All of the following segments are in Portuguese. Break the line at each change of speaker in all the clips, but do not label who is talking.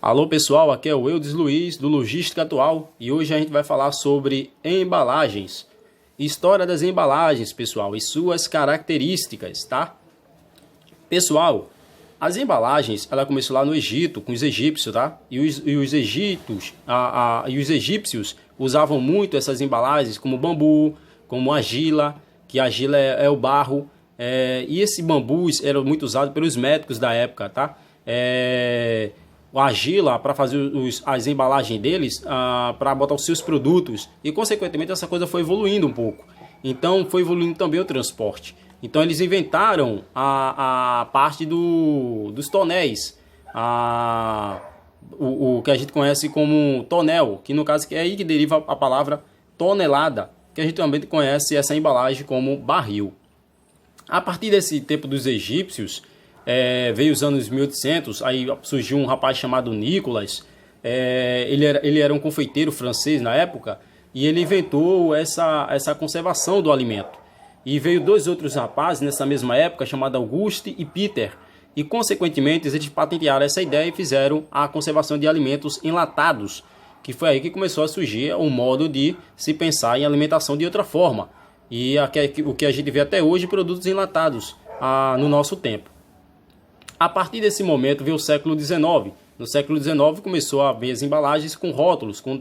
Alô pessoal, aqui é o Eudes Luiz do Logística Atual e hoje a gente vai falar sobre embalagens. História das embalagens, pessoal, e suas características, tá? Pessoal, as embalagens, ela começou lá no Egito, com os egípcios, tá? E os egípcios usavam muito essas embalagens como bambu, como argila, que a argila é o barro, e esses bambus eram muito usados pelos médicos da época, tá? A argila para fazer as embalagens deles, para botar os seus produtos, e consequentemente essa coisa foi evoluindo um pouco. Então foi evoluindo também o transporte. Então eles inventaram a parte dos tonéis, o que a gente conhece como tonel, que no caso é aí que deriva a palavra tonelada, que a gente também conhece essa embalagem como barril. A partir desse tempo dos egípcios, veio os anos 1800, aí surgiu um rapaz chamado Nicolas, ele era um confeiteiro francês na época, e ele inventou essa conservação do alimento. E veio dois outros rapazes nessa mesma época, chamados Auguste e Peter, e consequentemente eles patentearam essa ideia e fizeram a conservação de alimentos enlatados, que foi aí que começou a surgir o modo de se pensar em alimentação de outra forma. E o que a gente vê até hoje, produtos enlatados no nosso tempo. A partir desse momento veio o século XIX. No século XIX começou a ver as embalagens com rótulos, com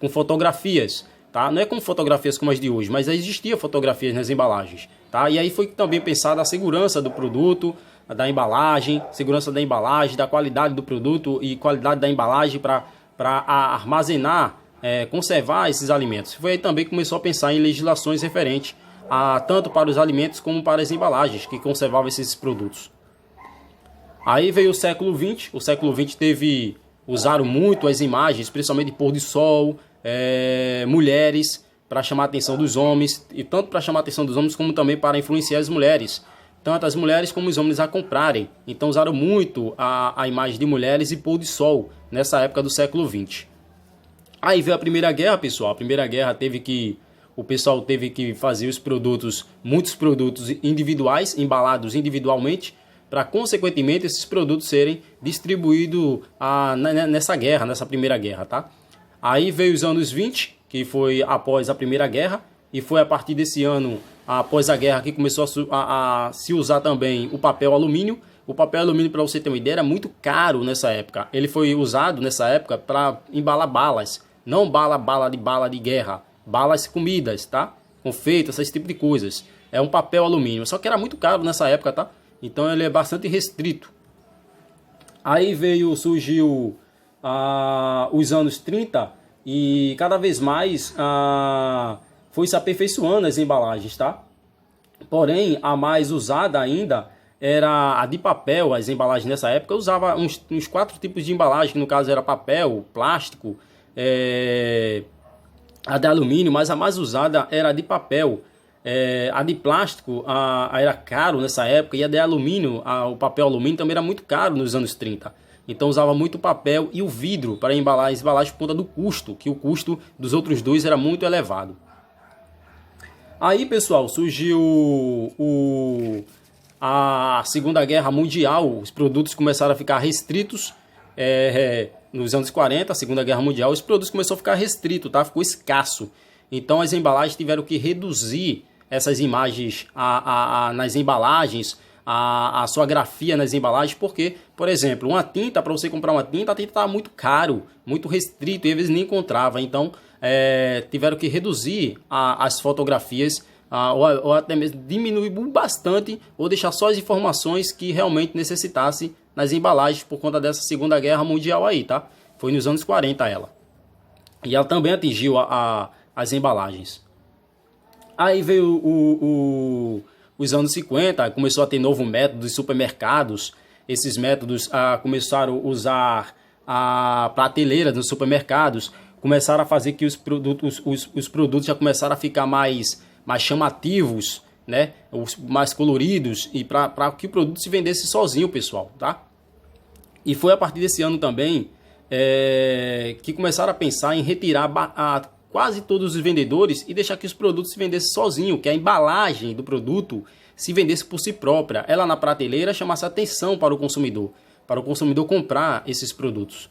fotografias. Tá? Não é com fotografias como as de hoje, mas existia fotografias nas embalagens. Tá? E aí foi também pensada a segurança do produto, da embalagem, segurança da embalagem, da qualidade do produto e qualidade da embalagem para armazenar, conservar esses alimentos. Foi aí também que começou a pensar em legislações referentes tanto para os alimentos como para as embalagens que conservavam esses produtos. Aí veio o século XX. O século XX usaram muito as imagens, principalmente de pôr do sol, mulheres, para chamar a atenção dos homens, e tanto para chamar a atenção dos homens como também para influenciar as mulheres, tanto as mulheres como os homens a comprarem. Então usaram muito a imagem de mulheres e pôr do sol nessa época do século XX. Aí veio a Primeira Guerra, pessoal. A Primeira Guerra o pessoal teve que fazer muitos produtos individuais, embalados individualmente, para consequentemente esses produtos serem distribuídos nessa Primeira Guerra, tá? Aí veio os anos 20, que foi após a Primeira Guerra, e foi a partir desse ano, após a guerra, que começou a se usar também o papel alumínio. O papel alumínio, para você ter uma ideia, era muito caro nessa época. Ele foi usado nessa época para embalar balas, não bala de guerra, balas comidas, tá? Confeitos, esse tipo de coisas. É um papel alumínio, só que era muito caro nessa época, tá? Então ele é bastante restrito. Aí surgiu os anos 30 e cada vez mais foi se aperfeiçoando as embalagens, tá? Porém, a mais usada ainda era a de papel. As embalagens nessa época usava uns 4 tipos de embalagem, que no caso era papel, plástico, a de alumínio, mas a mais usada era a de papel. A de plástico era caro nessa época, e a de alumínio, o papel alumínio também era muito caro nos anos 30. Então usava muito papel e o vidro para embalar as embalagens por conta do custo, que o custo dos outros dois era muito elevado. Aí, pessoal, surgiu a Segunda Guerra Mundial. Os produtos começaram a ficar restritos. Nos anos 40, a Segunda Guerra Mundial, os produtos começaram a ficar restritos, tá? Ficou escasso. Então as embalagens tiveram que reduzir essas imagens nas embalagens, a sua grafia nas embalagens, porque, por exemplo, uma tinta, para você comprar uma tinta, a tinta estava muito caro, muito restrito, e às vezes nem encontrava. Então tiveram que reduzir as fotografias, ou até mesmo diminuir bastante, ou deixar só as informações que realmente necessitasse nas embalagens por conta dessa Segunda Guerra Mundial aí, tá? Foi nos anos 40 ela. E ela também atingiu as embalagens. Aí veio os anos 50, começou a ter novo método de supermercados. Esses métodos começaram a usar a prateleira dos supermercados, começaram a fazer que os produtos já começaram a ficar mais chamativos, né? Mais coloridos, e para que o produto se vendesse sozinho, pessoal, tá? E foi a partir desse ano também que começaram a pensar em retirar quase todos os vendedores e deixar que os produtos se vendessem sozinho, que a embalagem do produto se vendesse por si própria. Ela na prateleira chamasse atenção para o consumidor comprar esses produtos.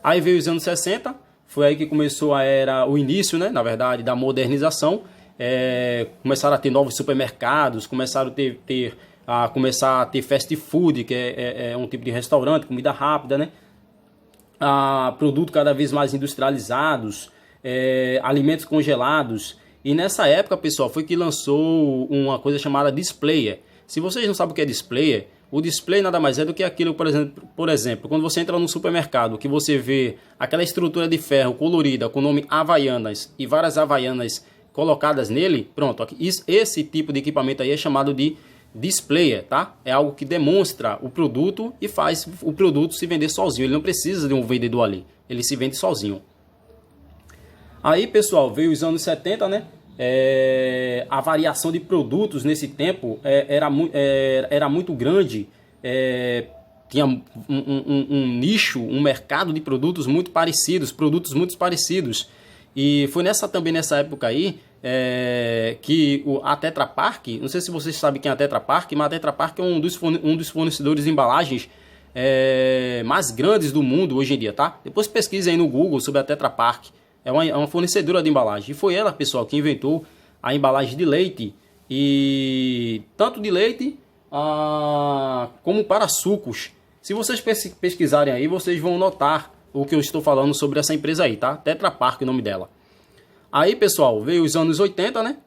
Aí veio os anos 60, foi aí que começou o início, né, na verdade, da modernização. Começaram a ter novos supermercados, começaram a ter fast food, que é um tipo de restaurante, comida rápida, né? Produtos cada vez mais industrializados, alimentos congelados. E nessa época, pessoal, foi que lançou uma coisa chamada displayer. Se vocês não sabem o que é displayer, o display nada mais é do que aquilo, por exemplo, quando você entra no supermercado, que você vê aquela estrutura de ferro colorida com o nome Havaianas e várias Havaianas colocadas nele, pronto, esse tipo de equipamento aí é chamado de displayer, tá? É algo que demonstra o produto e faz o produto se vender sozinho. Ele não precisa de um vendedor ali, ele se vende sozinho. Aí, pessoal, veio os anos 70, né? A variação de produtos nesse tempo era muito grande. Tinha um nicho, um mercado de produtos muito parecidos, E foi também nessa época aí que a Tetra Pak, não sei se vocês sabem quem é a Tetra Pak, mas a Tetra Pak é um dos fornecedores de embalagens mais grandes do mundo hoje em dia, tá? Depois pesquisem aí no Google sobre a Tetra Pak. É uma fornecedora de embalagem. E foi ela, pessoal, que inventou a embalagem de leite. E tanto de leite como para sucos. Se vocês pesquisarem aí, vocês vão notar o que eu estou falando sobre essa empresa aí, tá? Tetra Pak, o nome dela. Aí, pessoal, veio os anos 80, né?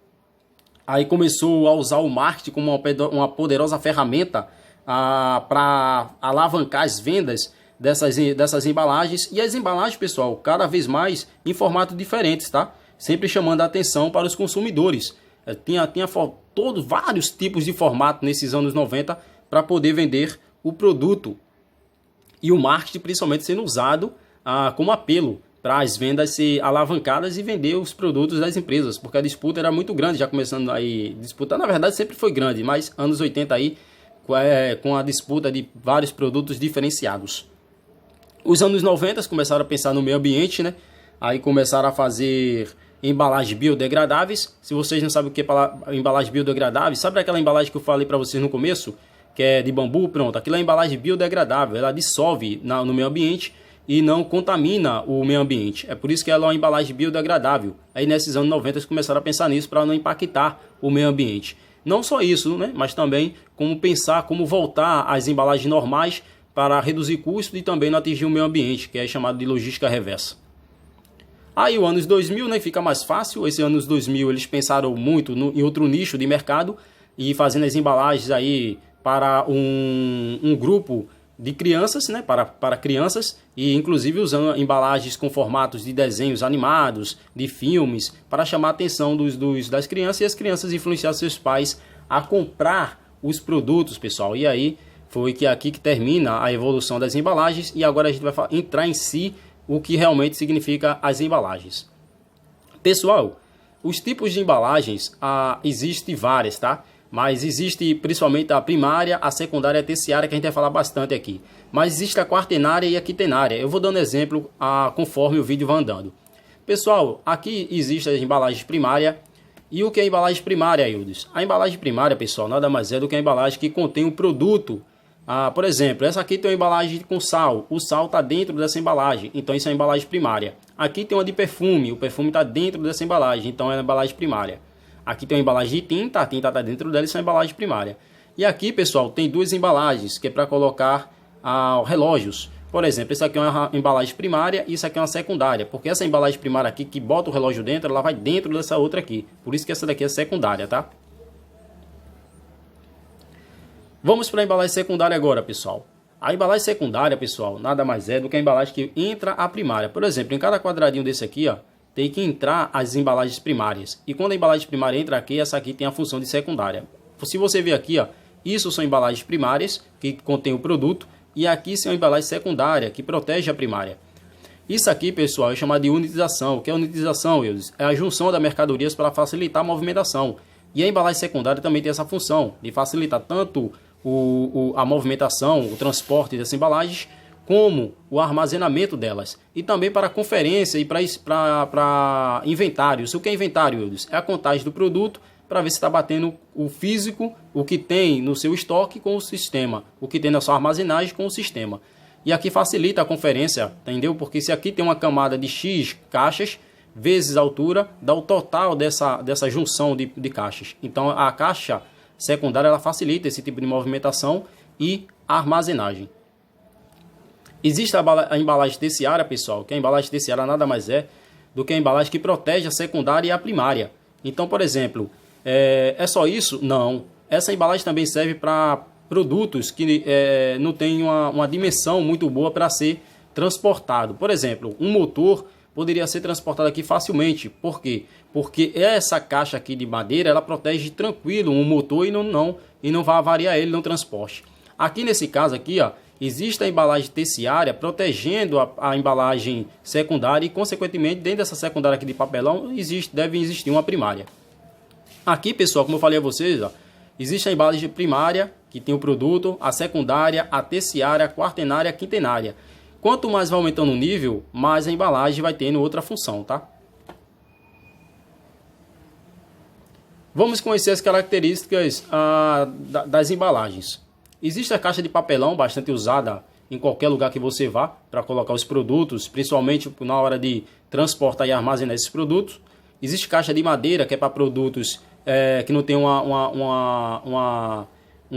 Aí começou a usar o marketing como uma poderosa ferramenta para alavancar as vendas dessas embalagens. E as embalagens, pessoal, cada vez mais em formatos diferentes, tá? Sempre chamando a atenção para os consumidores. Tinha vários tipos de formato nesses anos 90 para poder vender o produto. E o marketing principalmente sendo usado como apelo para as vendas ser alavancadas e vender os produtos das empresas, porque a disputa era muito grande, já começando aí, disputa na verdade sempre foi grande, mas anos 80 aí, com a disputa de vários produtos diferenciados. Os anos 90 começaram a pensar no meio ambiente, né? Aí começaram a fazer embalagens biodegradáveis. Se vocês não sabem o que é embalagem biodegradável, sabe aquela embalagem que eu falei para vocês no começo, que é de bambu? Pronto, aquilo é embalagem biodegradável, ela dissolve no meio ambiente e não contamina o meio ambiente. É por isso que ela é uma embalagem biodegradável. Aí nesses anos 90 eles começaram a pensar nisso para não impactar o meio ambiente. Não só isso, né? Mas também como voltar às embalagens normais para reduzir custos e também não atingir o meio ambiente, que é chamado de logística reversa. Aí o anos 2000, né, fica mais fácil. Esse anos 2000 eles pensaram muito em outro nicho de mercado e fazendo as embalagens aí para um grupo de crianças, né, para crianças, e inclusive usando embalagens com formatos de desenhos animados, de filmes, para chamar a atenção das crianças e as crianças influenciar seus pais a comprar os produtos, pessoal. E aí foi aqui que termina a evolução das embalagens e agora a gente vai entrar em si o que realmente significa as embalagens. Pessoal, os tipos de embalagens existem várias, tá? Mas existe principalmente a primária, a secundária e a terciária, que a gente vai falar bastante aqui. Mas existe a quaternária e a quintenária. Eu vou dando exemplo conforme o vídeo vai andando. Pessoal, aqui existe a embalagem primária. E o que é a embalagem primária, Ildes? A embalagem primária, pessoal, nada mais é do que a embalagem que contém o produto. Por exemplo, essa aqui tem uma embalagem com sal. O sal está dentro dessa embalagem, então isso é a embalagem primária. Aqui tem uma de perfume. O perfume está dentro dessa embalagem, então é a embalagem primária. Aqui tem uma embalagem de tinta, a tinta está dentro dela, isso é a embalagem primária. E aqui, pessoal, tem duas embalagens, que é para colocar relógios. Por exemplo, essa aqui é uma embalagem primária e isso aqui é uma secundária. Porque essa embalagem primária aqui, que bota o relógio dentro, ela vai dentro dessa outra aqui. Por isso que essa daqui é secundária, tá? Vamos para a embalagem secundária agora, pessoal. A embalagem secundária, pessoal, nada mais é do que a embalagem que entra a primária. Por exemplo, em cada quadradinho desse aqui, ó, tem que entrar as embalagens primárias. E quando a embalagem primária entra aqui, essa aqui tem a função de secundária. Se você ver aqui, ó, isso são embalagens primárias, que contém o produto. E aqui são embalagens secundárias, que protege a primária. Isso aqui, pessoal, é chamado de unitização. O que é unitização, Eudes? É a junção das mercadorias para facilitar a movimentação. E a embalagem secundária também tem essa função, de facilitar tanto a movimentação, o transporte dessas embalagens, como o armazenamento delas. E também para conferência e para inventários. O que é inventário, Eudes? É a contagem do produto para ver se está batendo o físico, o que tem no seu estoque com o sistema, o que tem na sua armazenagem com o sistema. E aqui facilita a conferência, entendeu? Porque se aqui tem uma camada de X caixas, vezes a altura, dá o total dessa junção de caixas. Então a caixa secundária ela facilita esse tipo de movimentação e armazenagem. Existe a embalagem terciária, pessoal, que a embalagem terciária nada mais é do que a embalagem que protege a secundária e a primária. Então, por exemplo, é só isso? Não. Essa embalagem também serve para produtos que não têm uma dimensão muito boa para ser transportado. Por exemplo, um motor poderia ser transportado aqui facilmente. Por quê? Porque essa caixa aqui de madeira, ela protege tranquilo um motor e não vai avariar ele no transporte. Aqui nesse caso aqui, ó, existe a embalagem terciária protegendo a embalagem secundária e, consequentemente, dentro dessa secundária aqui de papelão, deve existir uma primária. Aqui, pessoal, como eu falei a vocês, ó, existe a embalagem primária, que tem o produto, a secundária, a terciária, a quaternária, a quintenária. Quanto mais vai aumentando o nível, mais a embalagem vai tendo outra função, tá? Vamos conhecer as características das embalagens. Existe a caixa de papelão, bastante usada em qualquer lugar que você vá para colocar os produtos, principalmente na hora de transportar e armazenar esses produtos. Existe caixa de madeira, que é para produtos que não tem um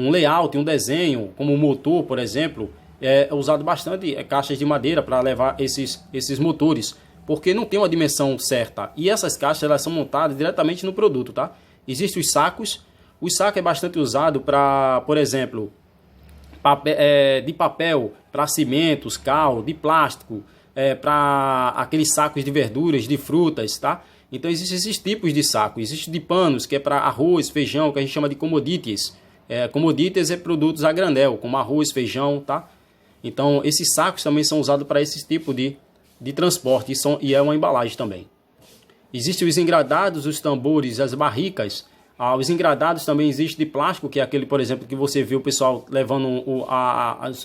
layout, um desenho, como o motor, por exemplo. É usado bastante caixas de madeira para levar esses motores, porque não tem uma dimensão certa. E essas caixas elas são montadas diretamente no produto, tá? Existem os sacos. O saco é bastante usado para, por exemplo, de papel para cimentos, cal, de plástico, para aqueles sacos de verduras, de frutas, tá? Então existem esses tipos de saco. Existe de panos, que é para arroz, feijão, que a gente chama de commodities. Commodities é produtos a granel, como arroz, feijão, tá? Então esses sacos também são usados para esse tipo de transporte e é uma embalagem também. Existem os engradados, os tambores, as barricas. Os engradados também existem de plástico, que é aquele, por exemplo, que você vê o pessoal levando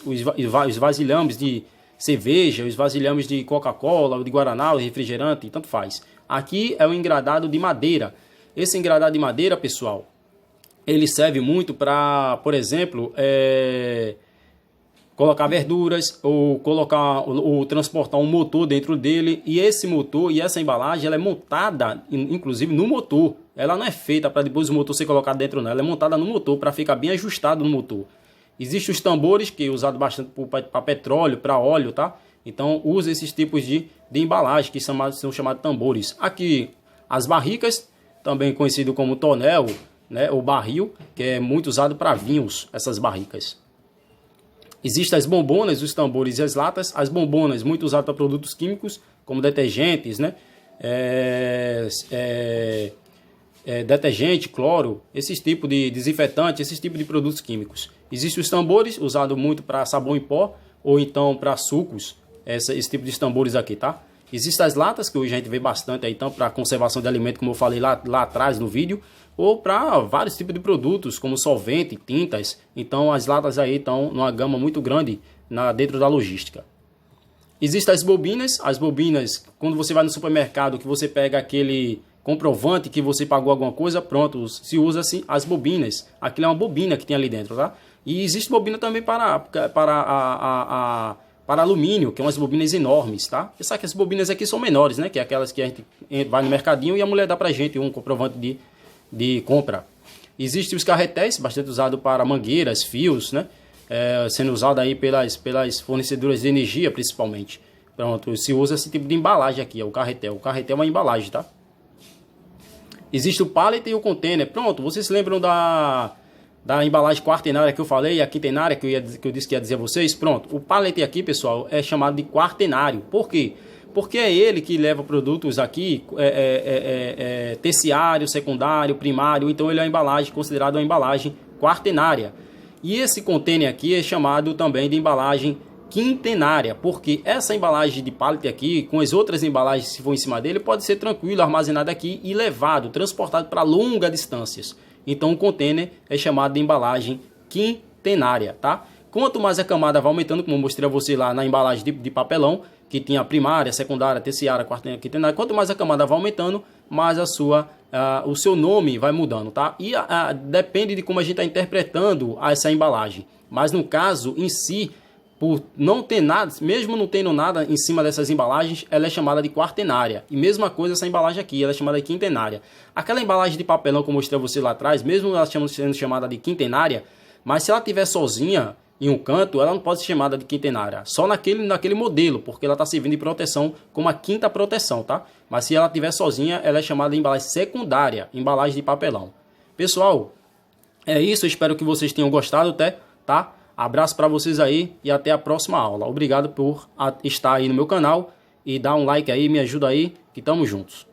os vasilhames de cerveja, os vasilhames de Coca-Cola, de Guaraná, de refrigerante, tanto faz. Aqui é um engradado de madeira. Esse engradado de madeira, pessoal, ele serve muito para, por exemplo, colocar verduras ou transportar um motor dentro dele. E esse motor e essa embalagem ela é montada, inclusive, no motor. Ela não é feita para depois o motor ser colocado dentro, não. Ela é montada no motor para ficar bem ajustado no motor. Existem os tambores, que é usado bastante para petróleo, para óleo, tá? Então usa esses tipos de embalagem, que são chamados tambores. Aqui as barricas, também conhecido como tonel, né, ou barril, que é muito usado para vinhos, essas barricas. Existem as bombonas, os tambores e as latas. As bombonas, muito usadas para produtos químicos, como detergentes, né? Detergente, cloro, esses tipos de desinfetante, esses tipos de produtos químicos. Existem os tambores, usados muito para sabão em pó, ou então para sucos, esse tipo de tambores aqui, tá? Existem as latas, que hoje a gente vê bastante aí, então, para conservação de alimento, como eu falei lá atrás no vídeo, ou para vários tipos de produtos, como solvente, tintas. Então as latas aí estão numa gama muito grande dentro da logística. Existem as bobinas, quando você vai no supermercado, que você pega aquele comprovante que você pagou alguma coisa, pronto, se usa assim as bobinas. Aquilo é uma bobina que tem ali dentro, tá? E existe bobina também para alumínio, que é umas bobinas enormes, tá? Só que as bobinas aqui são menores, né? Que é aquelas que a gente vai no mercadinho e a mulher dá pra gente um comprovante de compra. Existem os carretéis, bastante usado para mangueiras, fios, né? Sendo usado aí pelas fornecedoras de energia, principalmente. Pronto, se usa esse tipo de embalagem aqui, o carretel. O carretel é uma embalagem, tá? Existe o pallet e o container. Pronto, vocês se lembram da embalagem quaternária que eu falei, e a quintenária que eu disse que ia dizer a vocês? Pronto, o pallet aqui, pessoal, é chamado de quaternário. Por quê? Porque é ele que leva produtos aqui, terciário, secundário, primário, então ele é uma embalagem, considerada uma embalagem quaternária. E esse container aqui é chamado também de embalagem quintenária, porque essa embalagem de pallet aqui, com as outras embalagens que for em cima dele, pode ser tranquilo, armazenado aqui e levado, transportado para longas distâncias. Então o container é chamado de embalagem quintenária, tá? Quanto mais a camada vai aumentando, como eu mostrei a você lá na embalagem de papelão, que tinha a primária, secundária, terciária, quaternária, quintenária, quanto mais a camada vai aumentando, mais o seu nome vai mudando, tá? E depende de como a gente está interpretando essa embalagem. Mas no caso em si, por não ter nada, mesmo não tendo nada em cima dessas embalagens, ela é chamada de quartenária. E mesma coisa essa embalagem aqui, ela é chamada de quintenária. Aquela embalagem de papelão que eu mostrei a você lá atrás, mesmo ela sendo chamada de quintenária, mas se ela estiver sozinha em um canto, ela não pode ser chamada de quintenária. Só naquele modelo, porque ela está servindo de proteção como a quinta proteção, tá? Mas se ela estiver sozinha, ela é chamada de embalagem secundária, embalagem de papelão. Pessoal, é isso. Eu espero que vocês tenham gostado até, tá? Abraço para vocês aí e até a próxima aula. Obrigado por estar aí no meu canal e dar um like aí, me ajuda aí, que tamo juntos.